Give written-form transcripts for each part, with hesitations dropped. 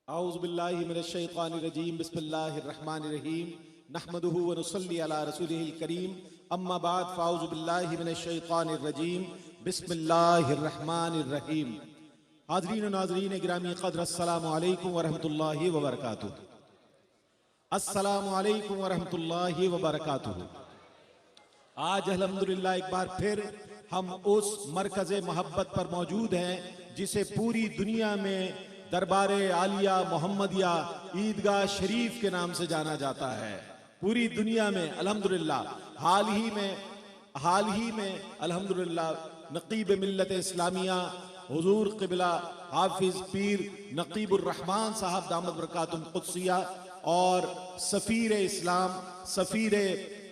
औज़ु बिल्लाहि मिनश शैतानिर रजीम बिस्मिल्लाहिर रहमानिर रहीम नहमदुहु व नुसल्ली अला रसूलिहिल करीम अम्मा बाद फ़अऊज़ु बिल्लाहि मिनश शैतानिर रजीम बिस्मिल्लाहिर रहमानिर रहीम। हाज़रीन व नाज़रीन गिरामी क़द्र अस्सलामु अलैकुम व रहमतुल्लाहि व बरकातुहू। अस्सलामु अलैकुम व रहमतुल्लाहि व बरकातुहू। आज अल्हम्दुलिल्लाह एक बार फिर हम उस मरकज़े मोहब्बत पर मौजूद हैं जिसे पूरी दुनिया में दरबारे आलिया मोहम्मदिया ईदगाह शरीफ के नाम से जाना जाता है। पूरी दुनिया में अल्हम्दुलिल्लाह हाल ही में अल्हम्दुलिल्लाह नक़ीब मिल्लत इस्लामिया हुज़ूर क़िबला हाफिज़ पीर नक़ीबुर रहमान साहब दामद बरकातुहुम क़ुद्सिया और सफ़ीर इस्लाम सफ़ीर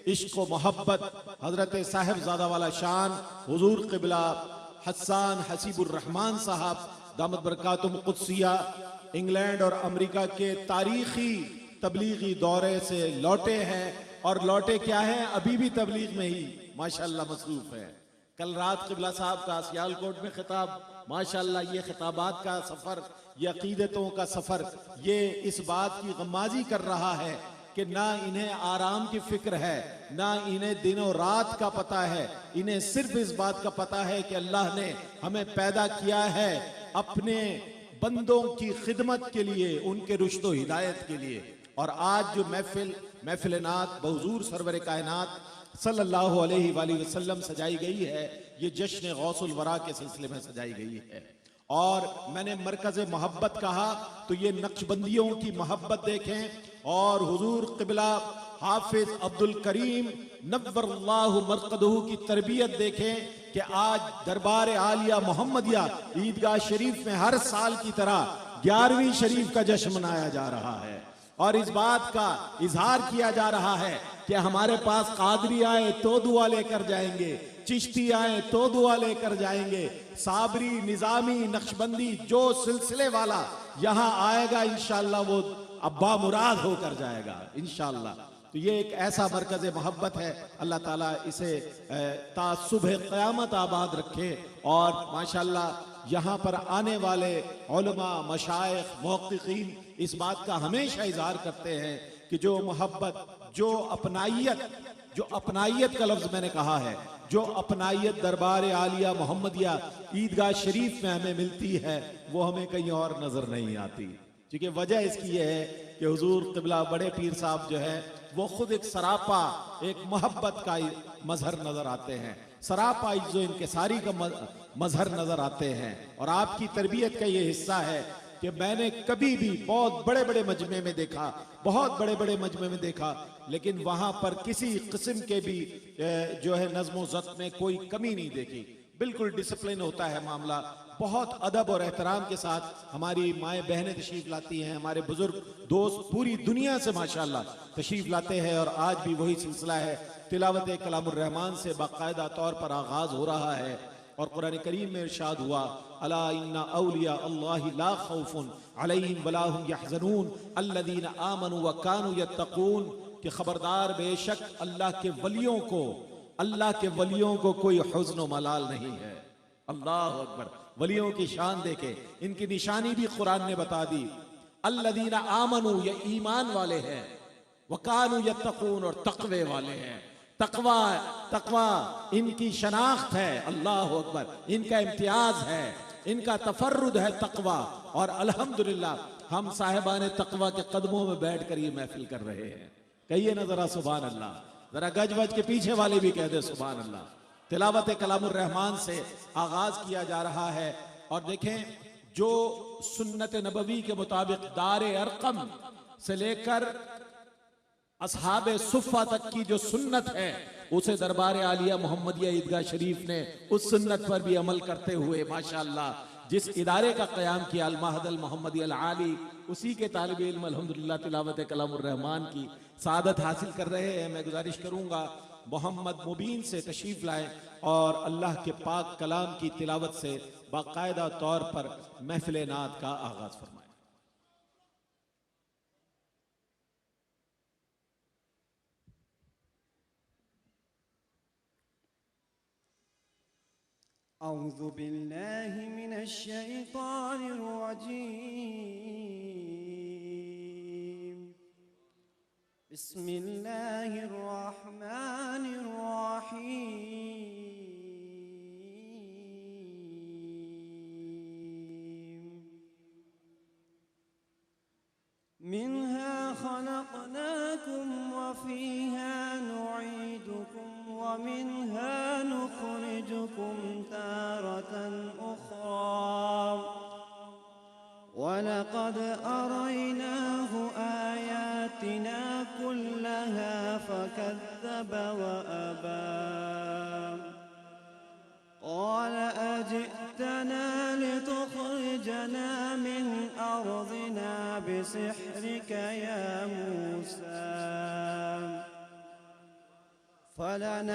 इश्क़ व मोहब्बत हज़रत साहिबज़ादा वाला शान हुज़ूर क़िबला हस्सान हसीबुर रहमान साहब दामद बरकातुहुम क़ुद्सिया इंग्लैंड और अमेरिका के तारीखी तबलीगी दौरे से लौटे हैं। और लौटे क्या हैं, अभी भी तबलीग में ही माशाअल्लाह मसरूफ है। कल रात क़िबला साहब का सियालकोट में खिताब, माशाअल्लाह ये खिताबात का सफ़र, ये अक़ीदतों का सफ़र, ये इस बात की गम्माज़ी कर रहा है कि ना इन्हें आराम की फिक्र है, ना इन्हें दिनों रात का पता है। इन्हें सिर्फ इस बात का पता है कि अल्लाह ने हमें पैदा किया है अपने बंदों की खिदमत के लिए, उनके रुश्द व हिदायत के लिए। और आज जो महफिल नात बहुज़ूर सरवर कायनात सल्लल्लाहु अलैहि वसल्लम सजाई गई है, ये जश्न गौसुल वरा के सिलसिले में सजाई गई है। और मैंने मरकज़ मोहब्बत कहा तो ये नक्शबंदियों की मोहब्बत देखें और हुजूर क़िबला हाफिज अब्दुल करीम नव्वरल्लाहु मरक़दहू की तरबियत देखें कि आज दरबार आलिया मोहम्मदिया ईदगाह शरीफ में हर साल की तरह 11वीं शरीफ का जश्न मनाया जा रहा है। और इस बात का इजहार किया जा रहा है कि हमारे पास कादरी आए तो दुआ लेकर जाएंगे, चिश्ती आए तो दुआ लेकर जाएंगे, साबरी निजामी नक्शबंदी जो सिलसिले वाला यहाँ आएगा इंशाअल्लाह वो अब्बा मुराद होकर जाएगा इंशाअल्लाह। तो ये एक ऐसा मरकज़ मोहब्बत है, अल्लाह ताला इसे ता सुबह क़यामत आबाद रखे। और माशाअल्लाह यहाँ पर आने वाले उलमा मशाइख मुहक़्क़ीक़ीन इस बात का हमेशा इज़हार करते हैं कि जो मोहब्बत, जो अपनाइयत का लफ्ज़ मैंने कहा है, जो अपनाइयत दरबार आलिया मोहम्मदिया ईदगाह शरीफ में हमें मिलती है वो हमें कहीं और नज़र नहीं आती। क्योंकि वजह इसकी ये है कि हुजूर क़िबला बड़े पीर साहब जो है वो खुद एक सरापा, एक मोहब्बत का मजहर नज़र आते हैं, सरापा जो इनकिसारी का मजहर नज़र आते हैं। और आपकी तरबियत का ये हिस्सा है कि मैंने कभी भी बहुत बड़े बड़े मजमे में देखा, बहुत बड़े बड़े मजमे में देखा, लेकिन वहाँ पर किसी किस्म के भी जो है नज़्म ज़ब्त में कोई कमी नहीं देखी। बिल्कुल डिसिप्लिन होता है मामला, बहुत अदब और एहतराम के साथ हमारी माएँ बहनें तशरीफ़ लाती हैं, हमारे बुजुर्ग दोस्त पूरी दुनिया से माशाअल्लाह तशरीफ़ लाते हैं। और आज भी वही सिलसिला है, तिलावत कलामुर रहमान से बाकायदा तौर पर आगाज़ हो रहा है। और कुरान करीम में इरशाद हुआ, अला इन्ना औलिया अल्लाहि ला खौफुन अलैहिम वला हुम यहज़नून अल्लज़ीना आमनू व कानू यत्तक़ून, कि खबरदार बेशक अल्लाह के वलियों को कोई हुज़्न व मलाल नहीं है। अल्लाह अकबर। वलियों की शान देखे, इनकी निशानी भी कुरान ने बता दी। अल्लज़ीना आमनू, ये ईमान वाले हैं, व कानू यत्तक़ून, और तक़वे वाले हैं। तक़वा इनकी शनाख्त है, अल्लाह अकबर, इनका इम्तियाज है, इनका तफर्रुद है तक़वा। और अल्हम्दुलिल्लाह हम साहिबान तक़वा के कदमों में बैठ कर ये महफिल कर रहे हैं। कहिए ना जरा सुभान अल्लाह, जरा गज वज के पीछे वाले भी कह दे सुभान अल्लाह। तिलावत कलामुर रहमान से आगाज किया जा रहा है। और देखें, जो सुन्नत नबवी के मुताबिक दारे अरकम से लेकर असहाबे सुफ़ा तक की जो सुन्नत है, उसे दरबार आलिया मोहम्मदिया ईदगाह शरीफ ने उस सुन्नत पर भी अमल करते हुए माशाअल्लाह जिस इदारे का क़याम किया, अल महद अल मोहम्मदी अल आली, उसी के तालिब इल्म अल्हम्दुलिल्लाह तिलावत कलामुर रहमान की सादत हासिल कर रहे हैं। मैं गुजारिश करूँगा मोहम्मद मुबीन से तशरीफ़ लाएँ और अल्लाह के पाक कलाम की तिलावत से बाकायदा तौर पर महफिल नात का आगाज़ फरमाएँ। औज़ु बिल्लाहि मिनश शैतानिर रजीम। बिस्मिल्लाहिर्रहमानिर्रहीम। मिन्हा खलक़नाकुम व फ़ीहा नुईदुकुम व मिन्हा नुख़रिजुकुम तारतन उख़रा वलक़द अरयनाहु आयातिना कुल्लहा फ़कज़्ज़ब वअबा। क़ाल अजि'तना लितुख़रिजना मिन अर्ज़िना बिसिह्रिक या मूसा फलनअतियन्नक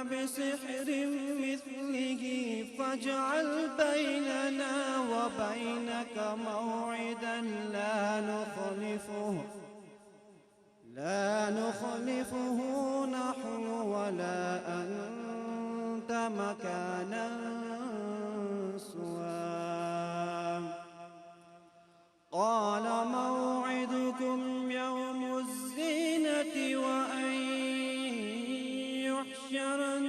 बिसिह्रिन मिस्लिही फज्अल बैनना व बैनक मौइदन ला नुख़लिफ़ुहु नहनु वला अंत मकानन सुवा। क़ाल मौइदुकुम यौमुज़्ज़ीनति व अन युहशरन्नासु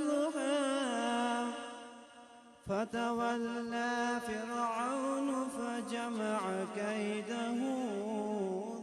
ज़ुहा फ़तवल्ला फ़िरऔन फ़जमअ कैदहु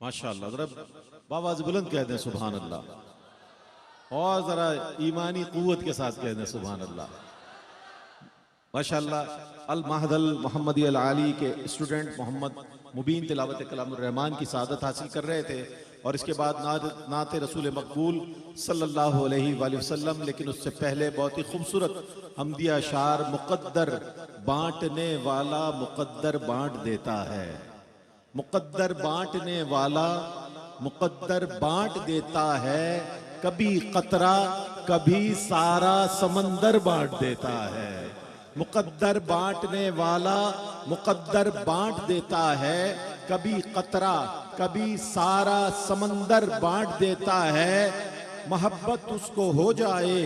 माशाअल्लाह, जरा आवाज बुलंद कह दें सुभान अल्लाह, और जरा ईमानी कुव्वत के साथ कह दें सुभान अल्लाह। माशाअल्लाह, अल महदल मोहम्मदी अल आली के स्टूडेंट मोहम्मद मुबीन तिलावत कलामुर रहमान की सादत हासिल कर रहे थे और इसके बाद नाते रसूल मकबूल सल्लल्लाहु अलैहि वसल्लम। लेकिन उससे पहले बहुत ही खूबसूरत हमदिया शार, मुक़द्दर बांटने वाला मुक़द्दर बांट देता है, मुक़द्दर बांटने वाला मुक़द्दर बांट देता है, कभी कतरा कभी सारा समंदर बांट देता है। मुक़द्दर बांटने वाला मुक़द्दर बांट देता है, कभी कतरा कभी सारा समंदर बांट देता है। मोहब्बत उसको हो जाए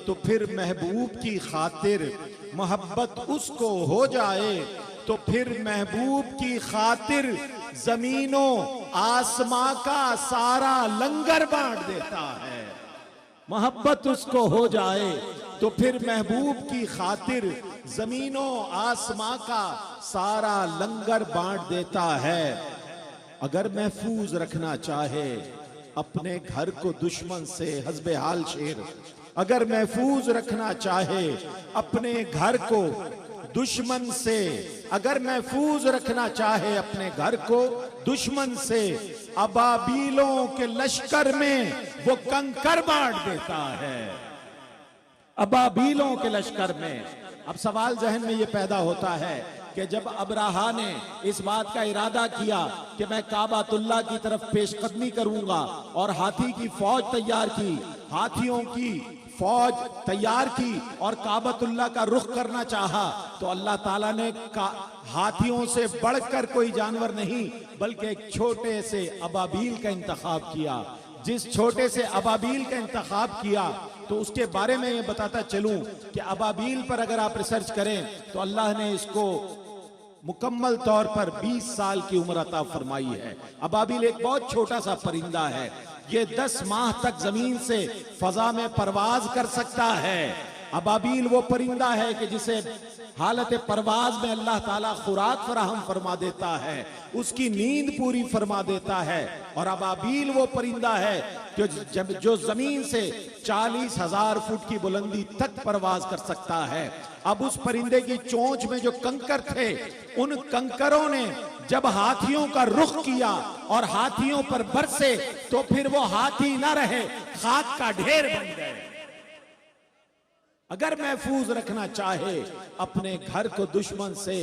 तो फिर महबूब की खातिर, मोहब्बत उसको हो जाए तो फिर महबूब की खातिर जमीनों आसमां का सारा लंगर बांट देता है। मोहब्बत उसको हो जाए तो फिर महबूब की खातिर जमीनों आसमां का सारा लंगर बांट देता है। अगर महफूज रखना चाहे अपने घर को दुश्मन से, हस्बे हाल शेर, अगर महफूज रखना चाहे अपने घर को दुश्मन से, अगर महफूज रखना चाहे अपने घर को दुश्मन से, अबाबीलों के लश्कर में वो कंकर बांट देता है, अबाबीलों के लश्कर में। अब सवाल जहन में ये पैदा होता है कि जब अबराहा ने इस बात का इरादा किया कि मैं काबातुल्लाह की तरफ पेशकदमी करूंगा और हाथी की फौज तैयार की, हाथियों की फौज तैयार की और काबतुल्लाह का रुख करना चाहा, तो अल्लाह ताला ने हाथियों से बढ़कर कोई जानवर नहीं बल्कि एक छोटे से अबाबील का इंतखाब किया। जिस छोटे से अबाबील का इंतखाब किया तो उसके बारे में ये बताता चलूं कि अबाबील पर अगर आप रिसर्च करें तो अल्लाह ने इसको मुकम्मल तौर पर 20 साल की उम्र अता फरमाई है। अबाबील एक बहुत छोटा सा परिंदा है, ये 10 माह तक जमीन से फजा में परवाज कर सकता है। अबाबील वो परिंदा है कि जिसे हालत परवाज में अल्लाह ताला खुराक फराहम फरमा देता है, उसकी नींद पूरी फरमा देता है। और अबाबील वो परिंदा है जो जमीन से 40,000 फुट की बुलंदी तक परवाज कर सकता है। अब उस परिंदे की चोंच में जो कंकर थे, उन कंकरों ने जब हाथियों का रुख किया और हाथियों पर बरसे तो फिर वो हाथी ना रहे, खाक का ढेर बन गए। अगर महफूज रखना चाहे अपने घर को दुश्मन से,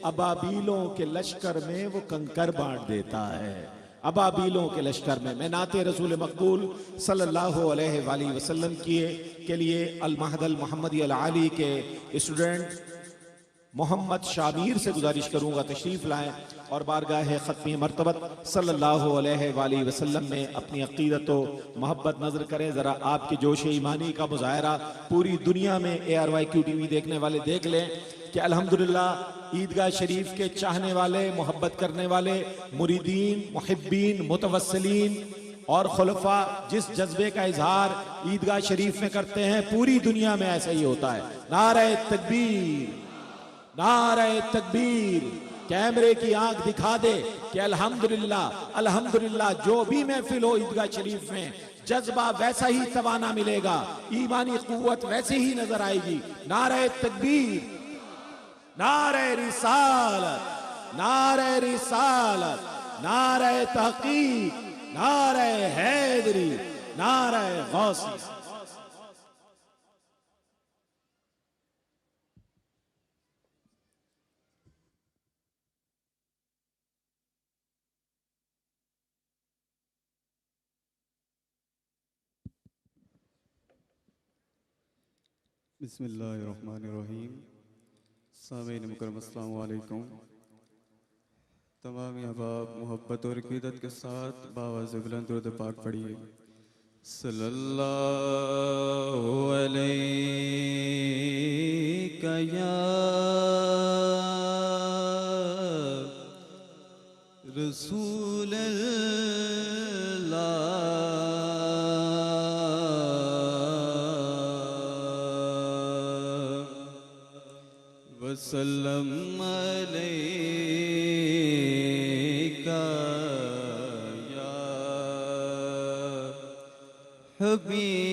अबाबीलों के लश्कर में वो कंकर बांट देता है। अबाबीलों के लश्कर में। मैं नाते रसूल मकबूल सल्लल्लाहु अलैहि वसल्लम के लिए अल महद अल मोहम्मदी अल आली के स्टूडेंट मोहम्मद शामीर से गुजारिश करूंगा तशरीफ लाएं और बारगाह ख़त्मी मरतबत सल्लल्लाहु अलैहि वसल्लम में अपनी अक़ीदत व मोहब्बत नज़र करें। ज़रा आपके जोश ईमानी का मुज़ाहरा पूरी दुनिया में ARYQ TV देखने वाले देख लें कि अल्हम्दुलिल्लाह ईदगाह शरीफ के चाहने वाले, मोहब्बत करने वाले, मुरीदीन, मुहिब्बीन, मुतवस्सिलीन और खुलफा जिस जज्बे का इजहार ईदगाह शरीफ में करते हैं, पूरी दुनिया में ऐसा ही होता है। नारे तकबीर, नारे तकबीर। कैमरे की आंख दिखा दे कि अल्हम्दुलिल्लाह अल्हम्दुलिल्लाह। जो भी महफिल हो ईदगाह शरीफ में, जज्बा वैसा ही तवाना मिलेगा, ईमानी कुव्वत वैसे ही नजर आएगी। नारे तकबीर, नारे रिसालत, नारे रिसालत, नारे तहकीक, नारे हैदरी, नारे गौसी। बिस्मिल्लाहिर्रहमानिर्रहीम। सामीन मुकर्रम अस्सलाम वालेकुम। तमाम अहबाब मोहब्बत और अक़ीदत के साथ बावाज़ बुलंद दुरूद पाक पढ़िए। सल्लल्लाहु अलैका या रसूल वसल्लम अलैका या हबीब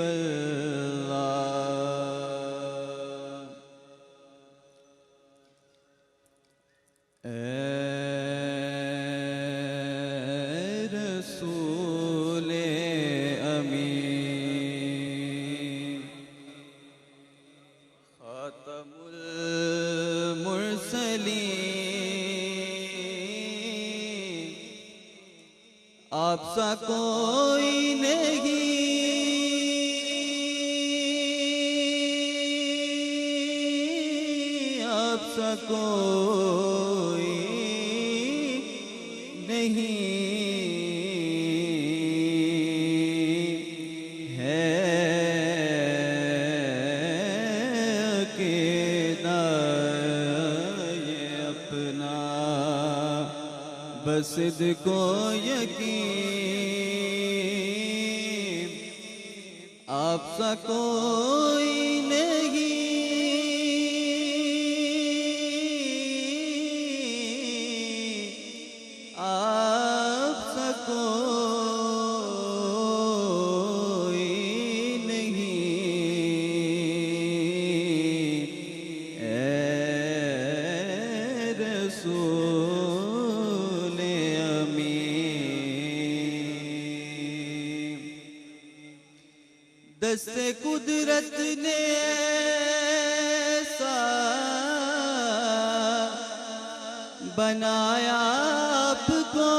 अल्लाह। ए रसूल अमीन, खातमुल मुरसलीन, आपसा कोई नहीं, आपसा कोई नहीं है। अक़ीदा ये अपना बस को यकीन, आपसा कोई नहीं, आपसा कोई नहीं। ए रसूल अमीन, दस्ते कुदरत ने ऐसा बनाया आपको,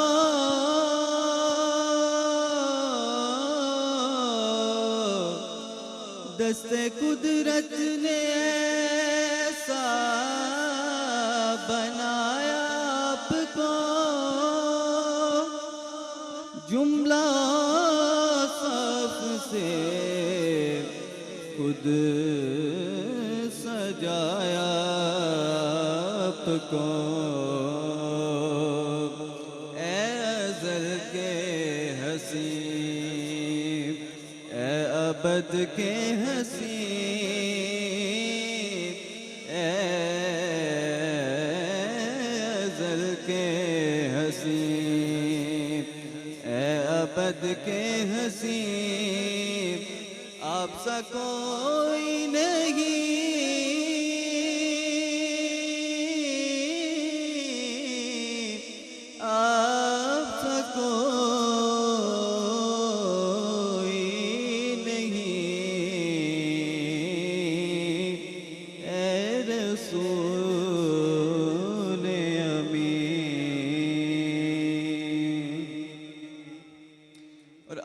दस्ते कुदरत ने ऐसा बनाया आपको, जुमला साफ से खुद सजाया आपको। ए अज़ल के हसीब, ए अबद के हसीब, ए अज़ल के हसीब, ए अबद के हसीब, आपसा कोई नहीं, आपसा कोई नहीं। ए रसूल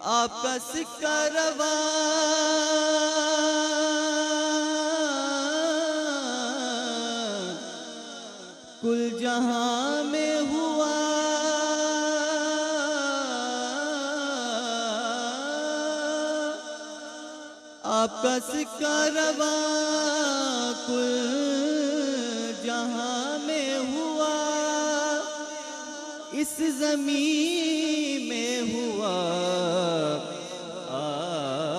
आपका सिक्का रवा कुल जहां में हुआ, आपका सिक्का रवा कुल जहां में हुआ, इस ज़मीन में हुआ,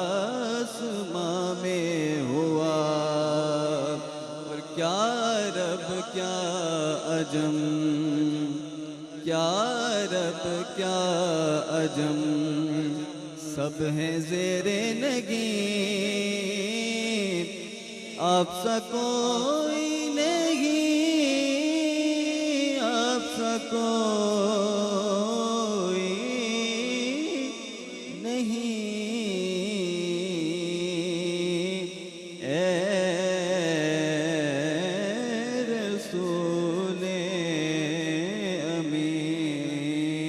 आसमां में हुआ। और क्या रब क्या अजम, क्या रब क्या अजम, सब हैं ज़ेरे नगीं, आपसा कोई नहीं, आपसा कोई नहीं। ए रसूले अमीन,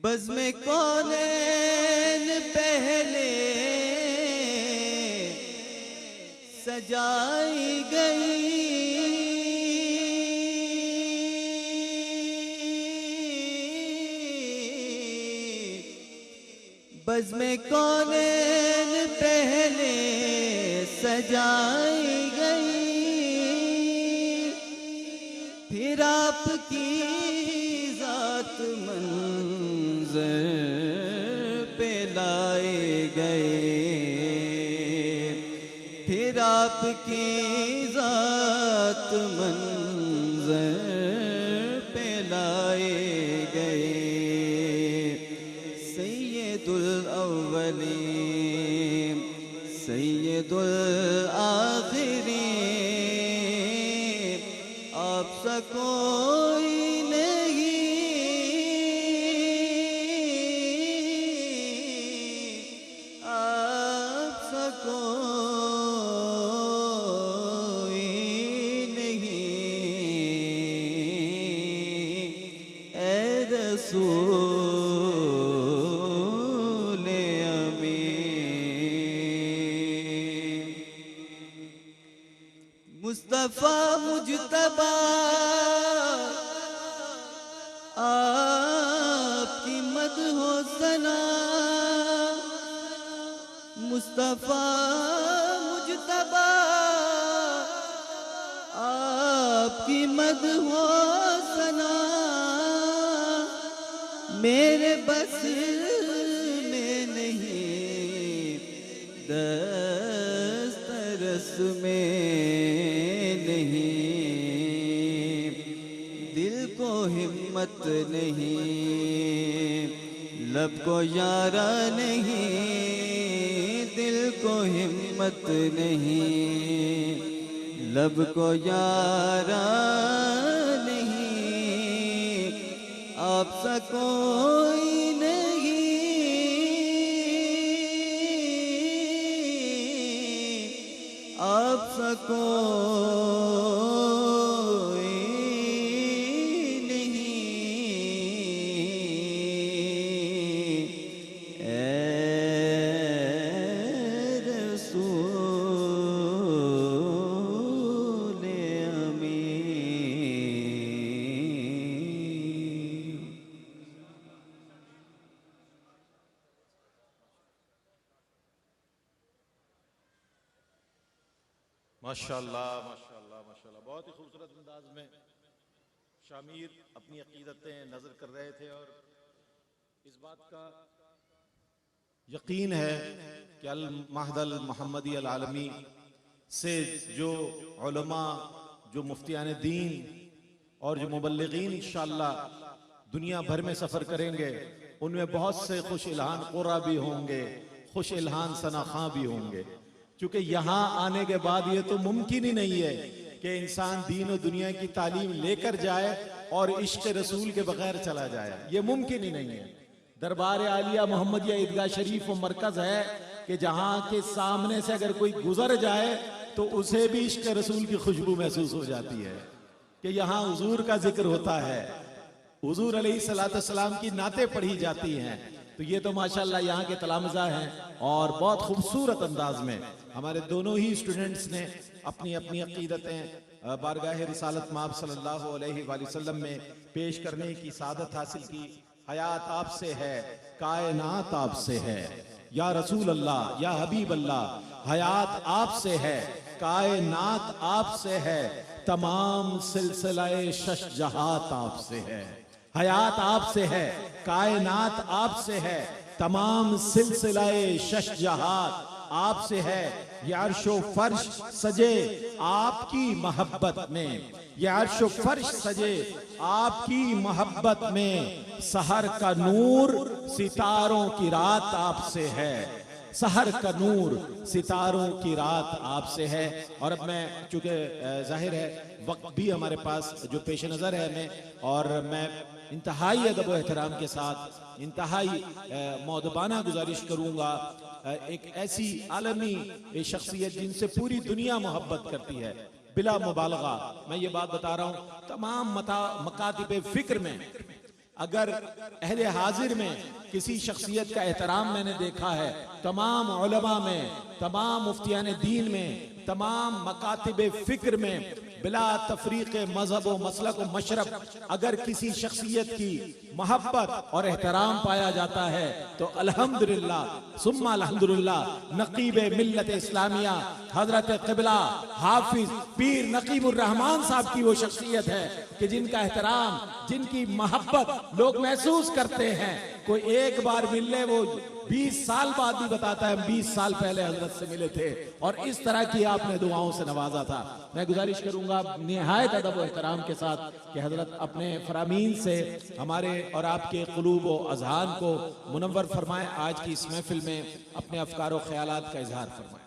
बज़्म कौनैन पहले सजाई गई, बज़्म कौनैन पहले सजाई गई, फिर आपकी ज़ात मंज़र पे लाए गए, फिर आपकी ज़ात मंज़र पे लाए गए। सैयदुल अव्वलीन सैयदुल आखिरीन, आपसा कोई नहीं, आपसा कोई नहीं। ए रसूले अमीन, मुस्तफ़ा मुजतबा आपकी मदहो सना, मुस्तफ़ा मुजतबा आपकी मदहो सना, मेरे बस में नहीं, दस्तरस में नहीं, दिल को हिम्मत नहीं, लब को यारा नहीं, दिल को हिम्मत नहीं, लब को यारा नहीं, आपसा कोई नहीं, आपसा कोई नहीं। ए रसूले अमीन। माशाअल्लाह माशाअल्लाह माशाअल्लाह, बहुत ही खूबसूरत अंदाज में शामीर अपनी अकीदतें नजर कर रहे थे। और इस बात का यकीन है कि अल महदल मोहम्मदी अल आलमी से जो उलमा, जो मुफ्तियान दीन और जो मुबल्लिगीन इंशाअल्लाह दुनिया भर में सफर करेंगे, उनमें बहुत से खुश इल्हान क़ुर्रा भी होंगे, खुश इल्हान सनाख़ां भी होंगे। क्योंकि यहाँ आने के बाद ये तो मुमकिन ही नहीं है कि इंसान दीन और दुनिया की तालीम लेकर जाए और इश्क़ रसूल के बगैर चला जाए, ये मुमकिन ही नहीं है। दरबार आलिया मोहम्मदिया ईदगाह शरीफ वो मरकज है कि जहाँ के सामने से अगर कोई गुजर जाए तो उसे भी इश्क़ रसूल की खुशबू महसूस हो जाती है कि यहाँ हुजूर का जिक्र होता है, हुजूर अलैहिस्सलाम की नातें पढ़ी जाती हैं। तो ये तो माशाल्लाह यहाँ के तलामजा हैं और बहुत खूबसूरत अंदाज में हमारे दोनों ही स्टूडेंट्स ने अपनी अपनी अकीदतें बारगाह रिसालत माब सल्लल्लाहु अलैहि वसल्लम में पेश करने की सादत हासिल की। हयात आपसे है, कायनात आपसे है, या रसूल अल्लाह या हबीब अल्लाह, हयात आपसे है, कायनात आपसे है, तमाम सिलसिलाए शश जहात आपसे है। हयात आपसे है, कायनात आपसे है, तमाम सिलसिलाए शश जहात आपसे है। ये अर्शो फर्श सजे आपकी मोहब्बत में, ये अर्शो फर्श सजे आपकी मोहब्बत में, सहर का नूर सितारों की रात आपसे है, सहर का नूर सितारों की रात आपसे है। और अब मैं चूंकि जाहिर है वक्त भी हमारे पास जो पेश नज़र है हमें, और मैं इंतहाई अदब व एहतराम के साथ इंतहाई मौदबाना गुजारिश करूंगा एक ऐसी आलमी शख्सियत जिनसे पूरी दुनिया मोहब्बत करती है, बिला मुबालगा मैं ये बात बता रहा हूँ, तमाम मकातिब फिक्र में अगर अहले हाजिर में किसी शख्सियत का एहतराम मैंने देखा है, तमाम उलमा में, तमाम मुफ्तियान दीन में, तमाम मकातिब फिक्र में बिला तफरीक मजहब व मसलक व मशरब अगर किसी शख्सियत की मोहब्बत और एहतराम पाया जाता है तो अल्हम्दुलिल्लाह सुम्मा अल्हम्दुलिल्लाह नकीब मिल्लत इस्लामिया हजरत क़िबला हाफिज पीर नकीबुर रहमान साहब की वो शख्सियत है कि जिनका एहतराम, जिनकी मोहब्बत लोग महसूस करते हैं। कोई एक बार मिलने वो 20 साल बाद भी बताता है हम 20 साल पहले हजरत से मिले थे, और इस तरह की आपने दुआओं से नवाजा था। मैं गुजारिश करूंगा निहायत अदब और एहतराम के साथ कि हजरत अपने फरामीन से हमारे और आपके क़ुलूब व अज़हान को मुनव्वर फरमाएं, आज की इस महफिल में अपने अफकार व ख्यालात का इजहार फरमाएं।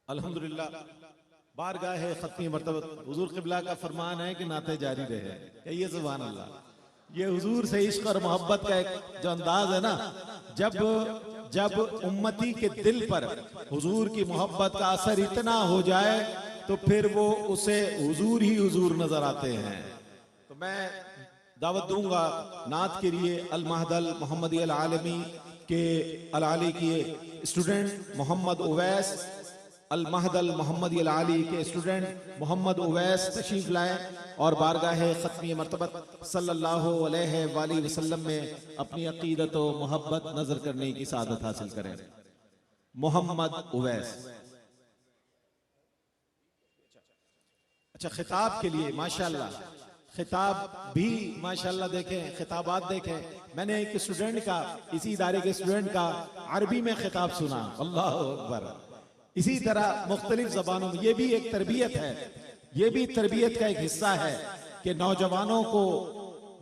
अल्हम्दुलिल्लाह बारगाह है खत्मी मर्तबत हुजूर क़िबला का फरमान है कि नाते जारी रहे। कहिए सुभान अल्लाह। ये हुजूर से इश्क और मोहब्बत का एक जो अंदाज है ना, जब उम्मती के दिल पर हुजूर की मोहब्बत का असर इतना हो जाए तो फिर वो उसे हुजूर ही हुजूर नजर आते हैं। तो मैं दावत दूंगा नात के लिए अल महदल मोहम्मदी अल आलमी के अल आली के स्टूडेंट मोहम्मद उवैस, अल महदल मोहम्मदी अल आली के स्टूडेंट मोहम्मद उवैस तशरीफ लाएं और बारगाह खत्मी मर्तबत सल्लल्लाहु अलैहि वसल्लम में अपनी अकीदत व मोहब्बत नजर करने की सादत हासिल करें। मोहम्मद उवैस। अच्छा, खिताब के लिए माशाल्लाह, खिताब भी माशाल्लाह देखें, खिताबात देखें। मैंने एक स्टूडेंट का, इसी इदारे के स्टूडेंट का अरबी में खिताब सुना, अल्लाह अकबर। इसी तरह मुख्तलिफ जबानों में, ये भी एक तरबियत है, ये भी तरबियत का एक हिस्सा है कि नौजवानों को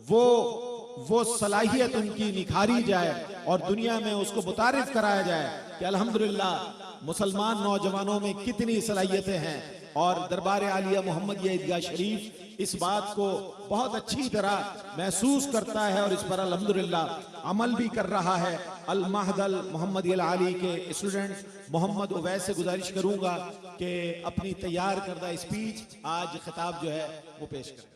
वो सलाहियत उनकी निखारी जाए और दुनिया में उसको मुतारिफ कराया जाए कि अल्हम्दुलिल्लाह मुसलमान नौजवानों में कितनी सलाहियतें हैं। और दरबार आलिया मोहम्मदिया ईदगाह शरीफ इस बात को बहुत अच्छी तरह महसूस करता है और इस पर अल्हम्दुलिल्लाह अमल भी कर रहा है। अल महदल मोहम्मदी अल आली के स्टूडेंट मोहम्मद उवैस से गुजारिश करूंगा कि अपनी तैयार करदा स्पीच आज खिताब जो है वो पेश करें।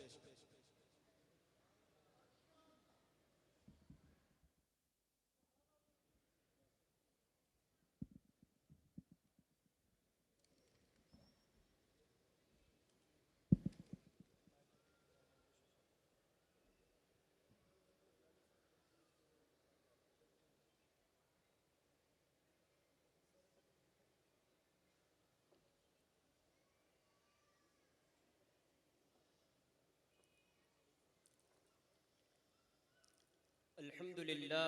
अल्हम्दुलिल्लाह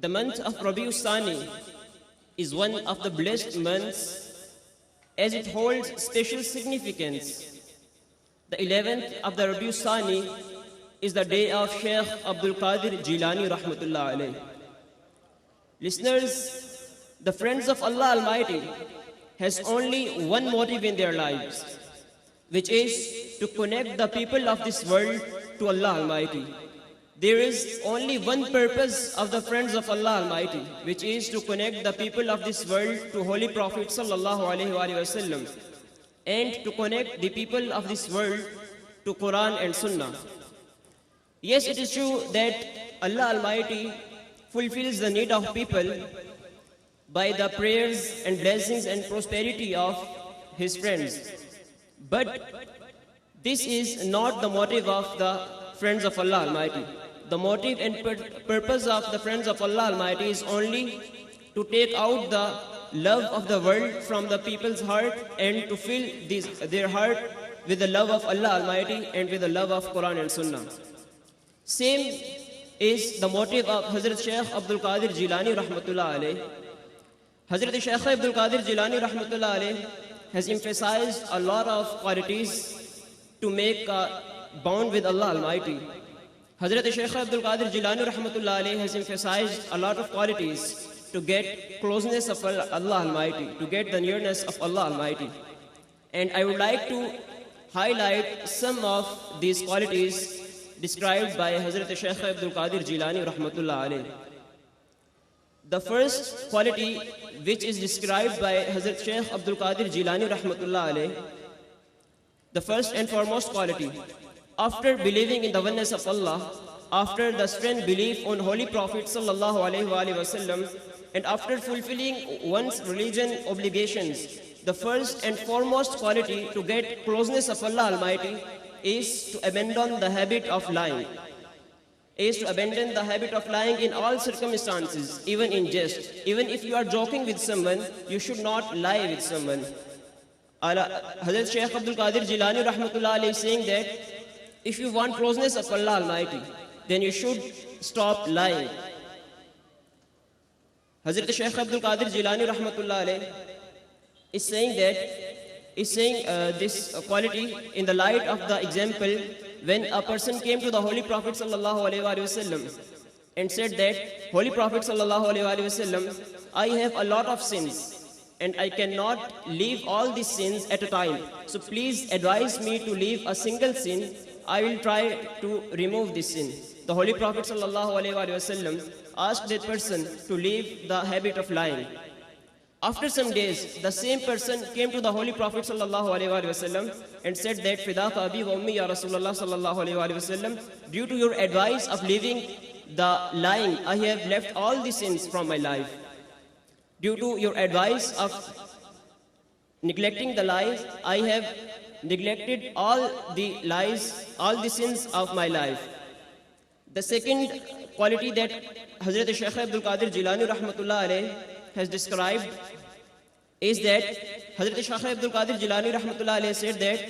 The month of Rabi'u Thani is one of the blessed months as it holds special significance. The 11th of the Rabi'u Thani is the day of Shaykh Abdul Qadir Jilani Rahmatullah alayh. Listeners, the friends of Allah Almighty has only one motive in their lives, which is to connect the people of this world to Allah Almighty. There is only one purpose of the friends of Allah Almighty, which is to connect the people of this world to Holy Prophet Sallallahu Alaihi Wasallam and to connect the people of this world to Quran and Sunnah. Yes, it is true that Allah Almighty fulfills the need of people by the prayers and blessings and prosperity of His friends. But this is not the motive of the friends of Allah Almighty. The motive and purpose of the friends of Allah Almighty is only to take out the love of the world from the people's heart and to fill their heart with the love of Allah Almighty and with the love of Quran and Sunnah. Same is the motive of Hazrat Shaykh Abdul Qadir Jilani Rahmatullah alayh. Hazrat Shaykh Abdul Qadir Jilani Rahmatullah alayh has emphasized a lot of qualities to make a bond with Allah Almighty. Hazrat Shaykh Abdul Qadir Jilani Rahmatullah alayh has emphasized a lot of qualities to get closeness of Allah Almighty, to get the nearness of Allah Almighty. And I would like to highlight some of these qualities described by Hazrat Shaykh Abdul Qadir Jilani Rahmatullah alayh. The first quality which is described by Hazrat Shaykh Abdul Qadir Jilani Rahmatullah alayh, the first and foremost quality, after believing in the oneness of Allah, after the strong belief on Holy Prophet Sallallahu Alaihi Wasallam, and after fulfilling one's religion obligations, the first and foremost quality to get closeness of Allah Almighty is to abandon the habit of lying. Is to abandon the habit of lying in all circumstances, even in jest. Even if you are joking with someone, you should not lie with someone. Hazrat Shaykh Abdul Qadir Jilani Rahmatullah alayhi is saying that if you want closeness of Allah Almighty, then you should stop lying. Hazrat Shaykh Abdul Qadir Jilani Rahmatullah alayhi is saying this quality in the light of the example when a person came to the Holy Prophet Sallallahu Alaihi Wasallam and said that, Holy Prophet Sallallahu Alaihi Wasallam, I have a lot of sins and I cannot leave all these sins at a time. So please advise me to leave a single sin. I will try to remove this sin. The Holy Prophet Sallallahu Alaihi Wasallam asked that person to leave the habit of lying. After some days, the same person came to the Holy Prophet Sallallahu Alaihi Wasallam and said that, Fidaka abi wa ummi ya Rasulullah Sallallahu Alaihi Wasallam, due to your advice of leaving the lying, I have left all the sins from my life. Due to your advice of neglecting the lies, I have neglected all the lies, all the sins of my life. The second quality that Hazrat Shaykh Abdul Qadir Jilani Rahmatullah alayh has described is that Hazrat Shaykh Abdul Qadir Jilani Rahmatullah alayh said that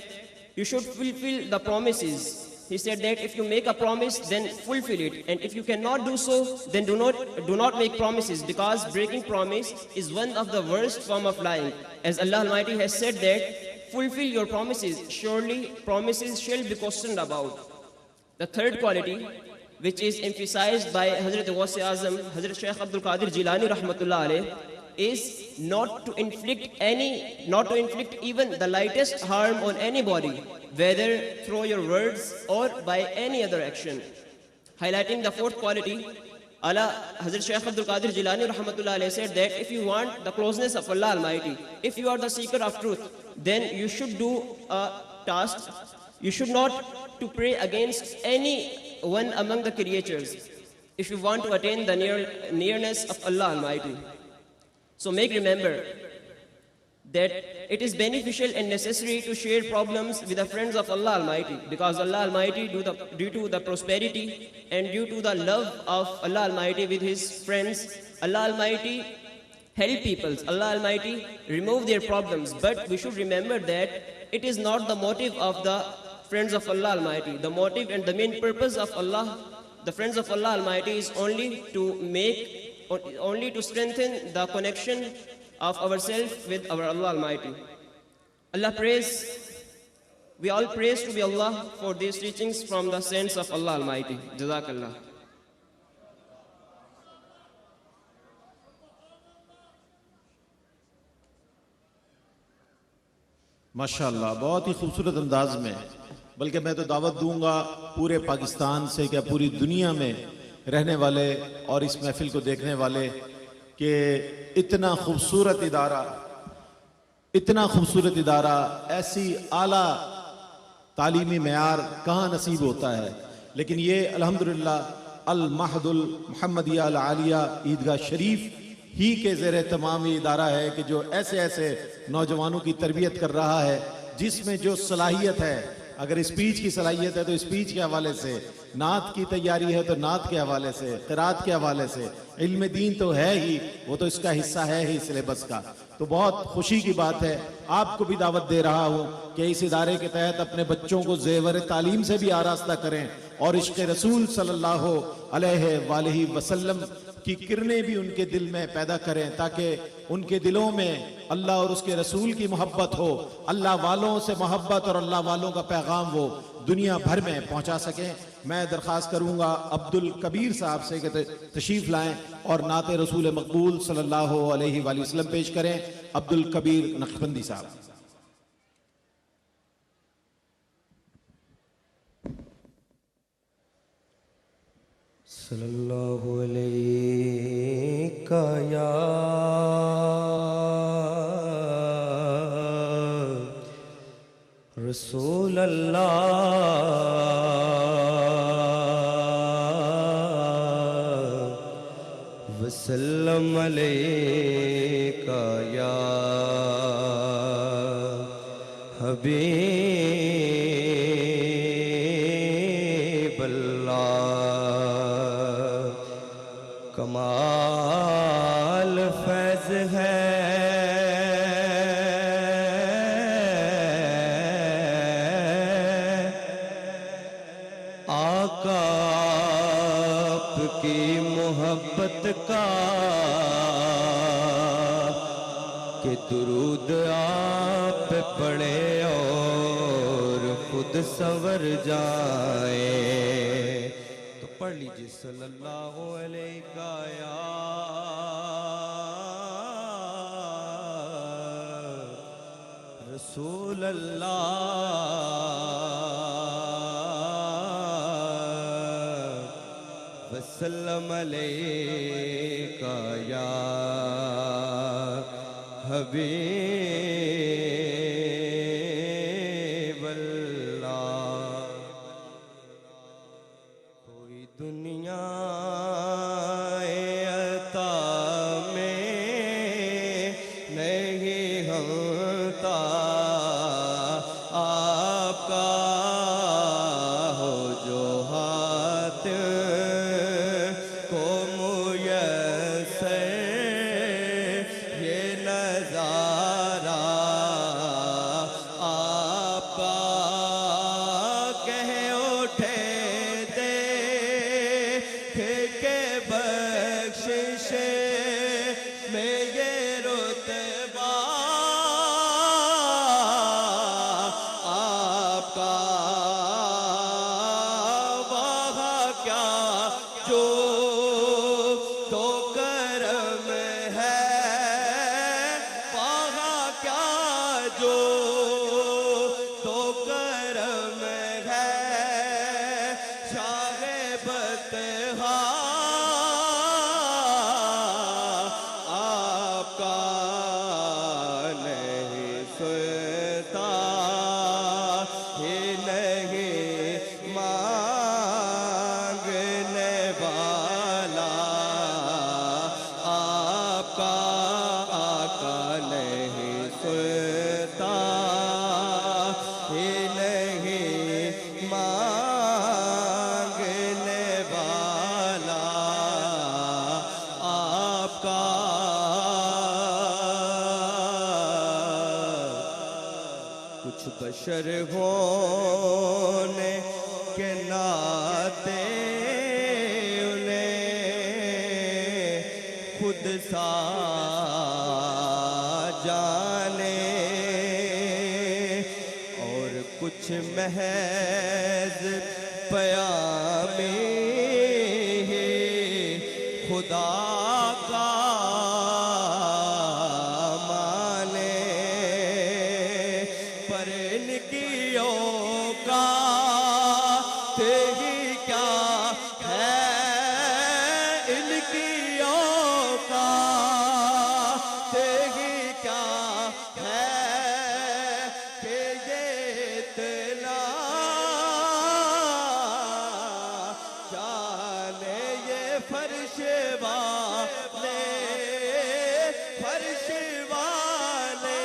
you should fulfill the promises. He said that if you make a promise, then fulfill it. And if you cannot do so, then do not make promises, because breaking promise is one of the worst form of lying. As Allah Almighty has said that, fulfill your promises, surely promises shall be questioned about. The third quality, which is emphasized by Hazrat Ghaus Azam, Hazrat Shaykh Abdul Qadir Jilani Rahmatullah alayh, is not to inflict even the lightest harm on anybody, whether through your words or by any other action. Highlighting the fourth quality, Allah, Hazrat Shaykh Abdul Qadir Jilani rahmatullah alayhi said that if you want the closeness of Allah Almighty, if you are the seeker of truth, then you should do a task. You should not to pray against any one among the creatures if you want to attain the nearness of Allah Almighty. So make remember that it is beneficial and necessary to share problems with the friends of Allah Almighty, because Allah Almighty, due to the prosperity and due to the love of Allah Almighty with His friends, Allah Almighty help people, Allah Almighty remove their problems. But we should remember that it is not the motive of the friends of Allah Almighty. The motive and the main purpose of Allah, the friends of Allah Almighty, is only to strengthen the connection of ourselves with our Allah Almighty. We all praise to be Allah for these teachings from the saints of Allah Almighty. Jazakallah. माशाअल्लाह, बहुत ही खूबसूरत अंदाज में। बल्कि मैं तो दावत दूंगा पूरे पाकिस्तान से, क्या पूरी दुनिया में रहने वाले और इस महफिल को देखने वाले, कि इतना खूबसूरत इदारा, ऐसी आला तालीमी मेयार कहाँ नसीब होता है। लेकिन ये अल्हम्दुलिल्लाह अल महदुल मुहम्मदिया अल आलिया ईदगाह शरीफ ही के ज़ेर तमाम ये इदारा है कि जो ऐसे ऐसे नौजवानों की तरबियत कर रहा है जिसमें जो सलाहियत है, अगर स्पीच की सलाहियत है तो स्पीच के हवाले से, नात की तैयारी है तो नात के हवाले से, क़िरात के हवाले से, इल्म दीन तो है ही, वो तो इसका हिस्सा है ही सिलेबस का। तो बहुत खुशी की बात है, आपको भी दावत दे रहा हूँ कि इस इदारे के तहत अपने बच्चों को ज़ेवर तालीम से भी आरास्ता करें और इश्क़ रसूल सल्लल्लाहु अलैहि वसल्लम की किरणें भी उनके दिल में पैदा करें, ताकि उनके दिलों में अल्लाह और उसके रसूल की मोहब्बत हो, अल्लाह वालों से मोहब्बत और अल्लाह वालों का पैगाम वो दुनिया भर में पहुंचा सकें। मैं दरख्वास्त करूंगा अब्दुल कबीर साहब से कि तशरीफ लाएं और नाते रसूल मकबूल सल्लल्लाहु अलैहि वसल्लम पेश करें। अब्दुल कबीर नक्शबंदी साहब। सल्लल्लाहु अलैका या रसूल अल्लाह वसल्लम अलैका या हबीब अल्लाह। कमाल फैज़ है आका आपकी मोहब्बत का, कि दुरूद आप पढ़े और खुद संवर जाए। तो पढ़ लीजिए सल्लल्लाहु अलैहि या रसूल अल्लाह वसल्लम अलैका या हबीब अल्लाह। कोई दुनिया अता में नहीं होता आपका, हो जो हाथ को मुयस्सर ये नज़ारा आपका, कह उठे देख के बख्शिश में ये रुतबा आपका, वहाँ क्या जो तो करम है, वहाँ क्या जो तो करम है। शाह बतहा हशर होने के नाते उन्हें खुद सा जाने और कुछ महज पयामे खुदा का माने पर इनकी औकात ही क्या है, इनकी औकात ही क्या है कि ये इतना जाने ये फर्श वाले, फर्श वाले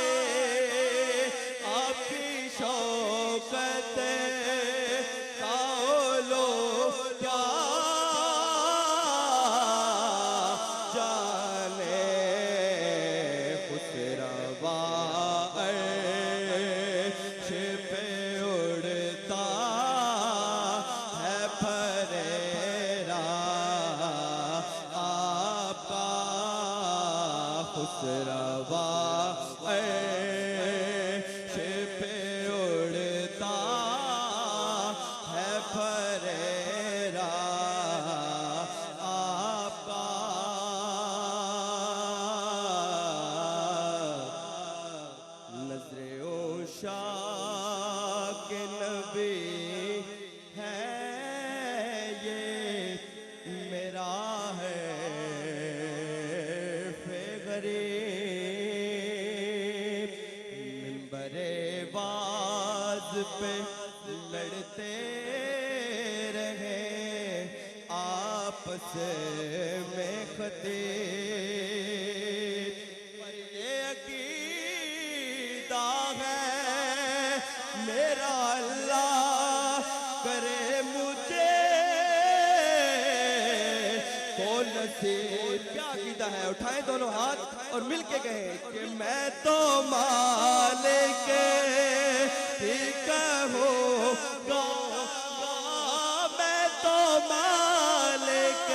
आपकी शौकत कालो क्या जाने खुसरवा अर्श पे उड़ता है फरेरा आपका खुसरवा अर्श पे उड़ता है फरेरा आपका नजरे शाह के नबी है ये मेरा है गरीब मिंबरे बाज पे लड़ते रहे आपस में खतीब पर ये अकीदा है मेरा अल्लाह करे मुझे को नसीब। क्या अकीदा है? उठाएं दोनों हाथ और मिलके कहें कि मैं तो मालिक ही कहूँगा, मैं तो मालिक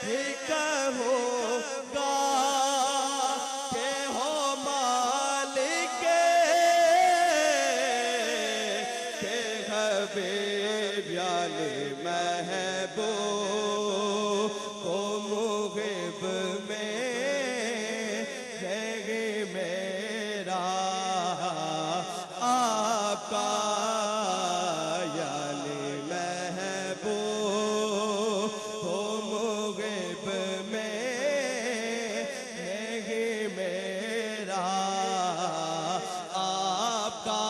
ही कहूँगा के हो मालिक के हबीब यानी महबूब को मुग़िब में है मेरा आपका यानी महबूब को मुग़िब में है मेरा आपका।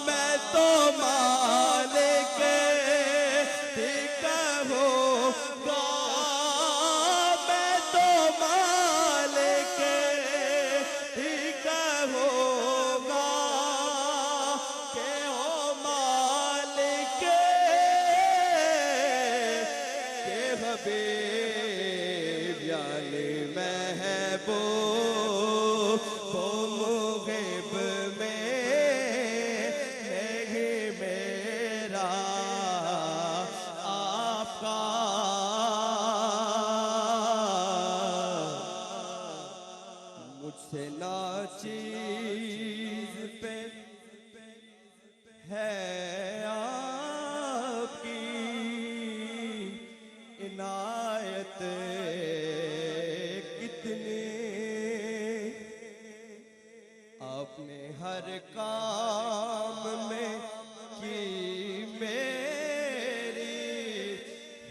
मैं तो मालिक ही कहूँगा, मैं तो मालिक ही कहूँगा के हो मालिक के हबीब यानी महबूब को मुग़िब में है मेरा आपका। मुझसे नाचीज पे है आपकी इनायत कितनी, आपने हर काम में की मेरी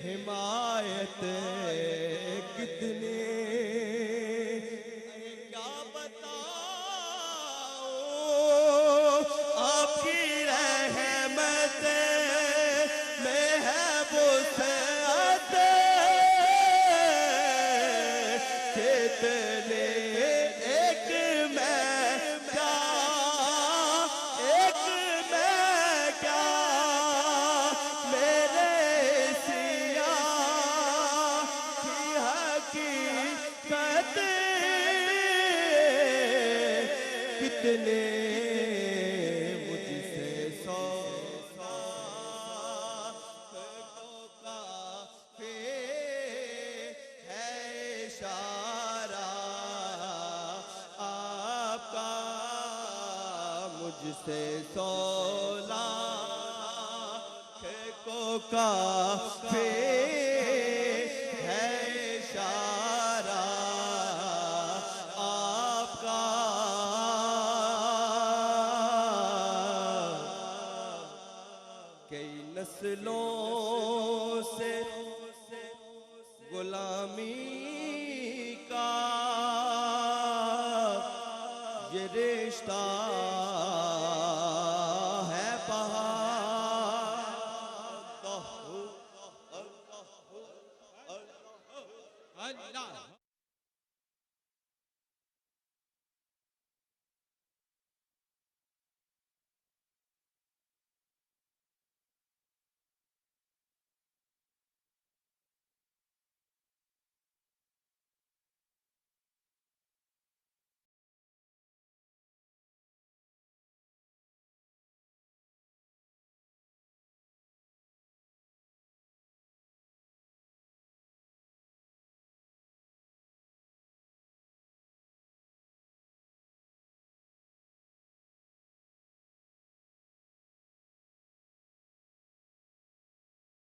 हिमायत कितनी। क्या बताऊं आपकी रहमत में है वुसअत कितने, एक मैं क्या, एक मैं क्या मेरे सिया की हकीकत कितने मुझ से 16 को काफी है इशारा आपका। कई नस्लों से गुलामी का ये रिश्ता है पहाड़।